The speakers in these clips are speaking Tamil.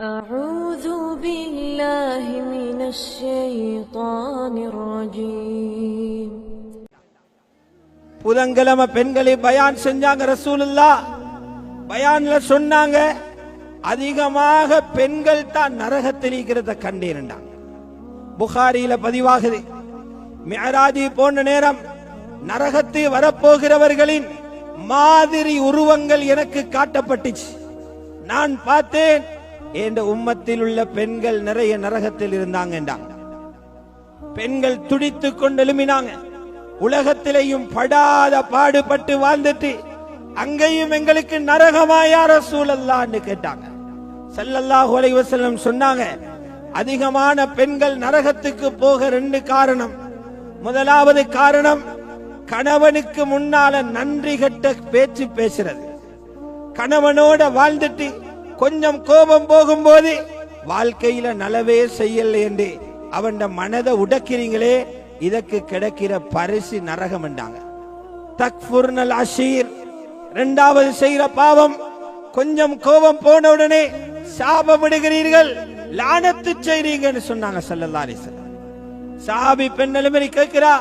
أعوذ بالله من الشيطان الرجيم. புதன்கிழமை பெண்களை பயான் செஞ்சாங்க ரசூலுல்லாஹ். பயான்ல சொன்னாங்க, அதிகமாக பெண்கள் தான் நரகத்தில் இருக்கிறத கண்டேன்டாங்க. புகாரியில பதிவாகுது. மிஅராஜி போன்ற நேரம் நரகத்தில் வரப்போகிறவர்களின் மாதிரி உருவங்கள் எனக்கு காட்டப்பட்டுச்சு. நான் பார்த்தேன், என்ற உம்மத்தில் உள்ள பெண்கள் நிறைய நரகத்தில் இருந்தாங்க. பெண்கள் துடித்துக் கொண்டு எழுமினாங்க. உலகத்திலேயும் படாத பாடுபட்டு வாழ்ந்துட்டு அங்கேயும் எங்களுக்கு நரகமாயா ரசூலல்லாஹ்னு கேட்டாங்க. ஸல்லல்லாஹு அலைஹி வஸல்லம் சொன்னாங்க, அதிகமான பெண்கள் நரகத்துக்கு போக 2 காரணம். முதலாவது காரணம், கணவனுக்கு முன்னால நன்றி கெட்ட பேச்சு பேசுறது. கணவனோட வாழ்ந்துட்டு கொஞ்சம் கோபம் போகும்போது வாழ்க்கையில நலவே செய்யல என்று அவன் மனதை உடைக்கிறீங்களே, இதற்கு கிடைக்கிற பரிசு நரகம் என்றாங்க. தக்ஃபுர்னல் அஷீர், 2வது செய்கிற பாவம், கொஞ்சம் கோபம் போன உடனே சாபமிடுகிறீர்கள், லானத்து செய்றீங்கன்னு சொன்னாங்க ஸல்லல்லாஹு அலைஹி வஸல்லம். சஹாபி பெண்ணெலுமரி கேட்கிறா,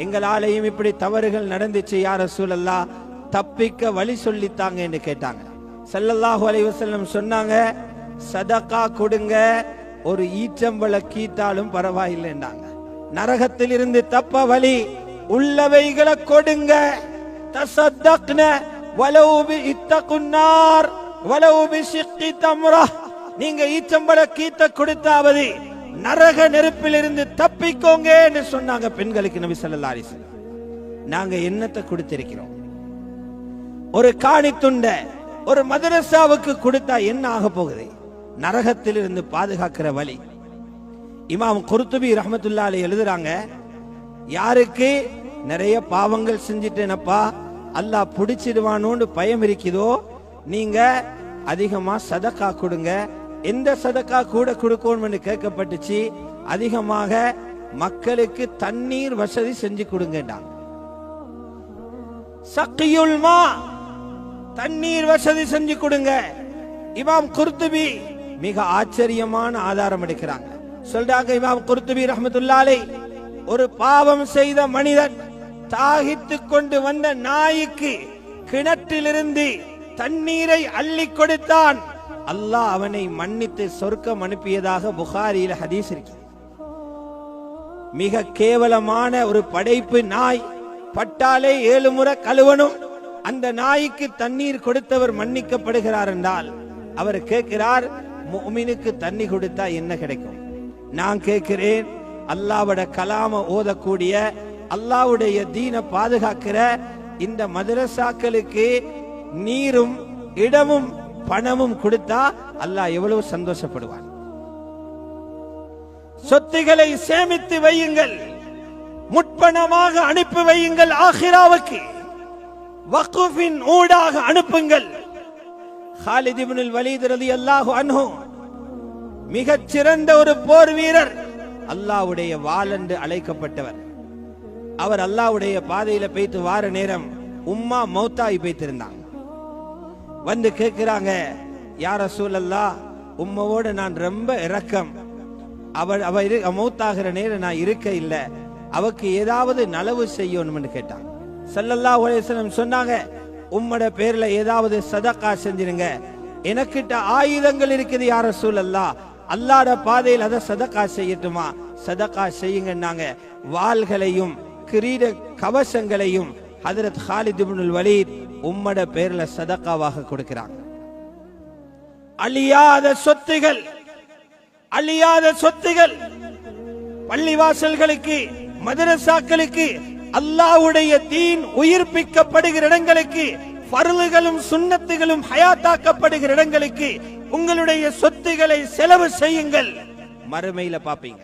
எங்களாலேயும் இப்படி தவறுகள் நடந்துச்சு யா ரசூலல்லாஹ், தப்பிக்க வழி சொல்லித்தாங்க என்று கேட்டாங்க. ஸல்லல்லாஹு அலைஹி வஸல்லம் சொன்னாங்க, சதகா கொடுங்க, ஒரு ஈச்சம்பழ கீத்தாலும் பரவாயில்லைன்னாங்க. நரகத்தில் இருந்து தப்ப வழி உள்ளவைகளை கொடுங்க. தஸத்தக்ன வலௌ பிஇத்தகுன்னார் வலௌ பிஷிக்கி தம்ரா, நீங்க ஈச்சம்பழ கீத்த கொடுத்தாவது நரக நெருப்பில் இருந்து தப்பிக்கோங்க என்று சொன்னாங்க பெண்களுக்கு நபி ஸல்லல்லாஹு அலைஹி வஸல்லம். நாங்க என்னத்தை கொடுத்திருக்கிறோம்? ஒரு காணி துண்ட ஒரு மதரசாவுக்கு கொடுத்தா என்ன ஆக போகுது? நரகத்தில் இருந்து பாதுகாக்கிற வழி. இமாம் குர்துபி ரஹ்மத்துல்லாஹி அலைஹி எழுதுறாங்க, யாருக்கு நிறைய பாவங்கள் செஞ்சிட்டேனப்பா அல்லாஹ் பிடிச்சிடுவானோன்னு பயம் இருக்குதோ, நீங்க அதிகமா சதக்கா கொடுங்க. எந்த சதக்கா கூட கொடுக்கணும்னு கேட்கப்பட்டுச்சு, அதிகமாக மக்களுக்கு தண்ணீர் வசதி செஞ்சு கொடுங்கட்டாங்க. சக்கியுல் மா, தண்ணீர் வசதி செஞ்சு கொடுங்க. இமாம் குர்துபி மிக ஆச்சரியமான ஆதாரம் எடுக்கிறாங்க. சொல்றாங்க இமாம் குர்துபி ரஹ்மத்துல்லாஹி அலைஹி, ஒரு பாவம் செய்த மனிதன் தாகித்து கொண்டு வந்த நாய்க்கு கிணற்றிலிருந்து தண்ணீரை அள்ளி கொடுத்தான், அல்லாஹ் அவனை மன்னித்து சொர்க்கம் அனுப்பியதாக புகாரியில் ஹதீஸ் இருக்கு. மிக கேவலமான ஒரு படைப்பு நாய், பட்டாலே 7 முறை கழுவணும். அந்த நாய்க்கு தண்ணீர் கொடுத்தவர் மன்னிக்கப்படுகிறார் என்றால், அவர் கேட்கிறார், முஃமினுக்கு தண்ணி கொடுத்தா என்ன கிடைக்கும்? நான் கேட்கிறேன், அல்லாஹ்வுடைய கலாம ஓதக்கூடிய, அல்லாஹ்வுடைய தீனை பாதுகாக்கிற இந்த மதரசாக்களுக்கு நீரும் இடமும் பணமும் கொடுத்தா அல்லாஹ் எவ்வளவு சந்தோஷப்படுவார். சொத்துக்களை சேமித்து வையுங்கள், முற்பணமாக அனுப்பி வையுங்கள், ஆகிராவுக்கு வக்ஃபின் ஊடாக அனுப்புங்கள். காலித் இப்னுல் வலீத் ரலியல்லாஹு அன்ஹு மிகச் சிறந்த ஒரு போர் வீரர், அல்லாஹ்வுடைய வாள் என்று அழைக்கப்பட்டவர். அவர் அல்லாஹ்வுடைய பாதையில போய்த்து வார நேரம் உம்மா மௌத்தாகி போய்த்திருந்தாங்க. வந்து கேட்கிறாங்க, யா ரசூலல்லாஹ், உம்மவோட நான் ரொம்ப இரக்கம், அவ மௌத்தாகிற நேரம் நான் இருக்க இல்லை, அவக்கு ஏதாவது நலவு செய்யணும்னு கேட்டாங்க. ஸல்லல்லாஹு அலைஹி வஸல்லம் சொன்னாங்க, உம்மோட பேர்ல ஏதாவது சதகா செஞ்சிருங்க. எனக்கிட்ட ஆயுதங்கள் இருக்குது யா ரசூலல்லாஹ், அல்லாஹ்வுடைய பாதையில் அதை சதகா செய்யட்டுமா? சதகா செய்யுங்கன்னாங்க. வாள்களையும் கிரீட கவசங்களையும் ஹஜ்ரத் காலித் இப்னுல் வலீத் உம்மோட பேர்ல சதகாவாக கொடுக்கிறாங்க. அழியாத சொத்துகள், அழியாத சொத்துகள், பள்ளிவாசல்களுக்கு, மதரசாக்களுக்கு, அல்லாஹ்வுடைய தீன் உயிர்ப்பிக்கப்படுகிற இடங்களுக்கு, ஃபர்லுகளும் சுன்னத்துகளும் ஹயாத்தாக்கப்படுகிற இடங்களுக்கு உங்களுடைய சொத்துக்களை செலவு செய்யுங்கள், மறுமையில பாப்பீங்க.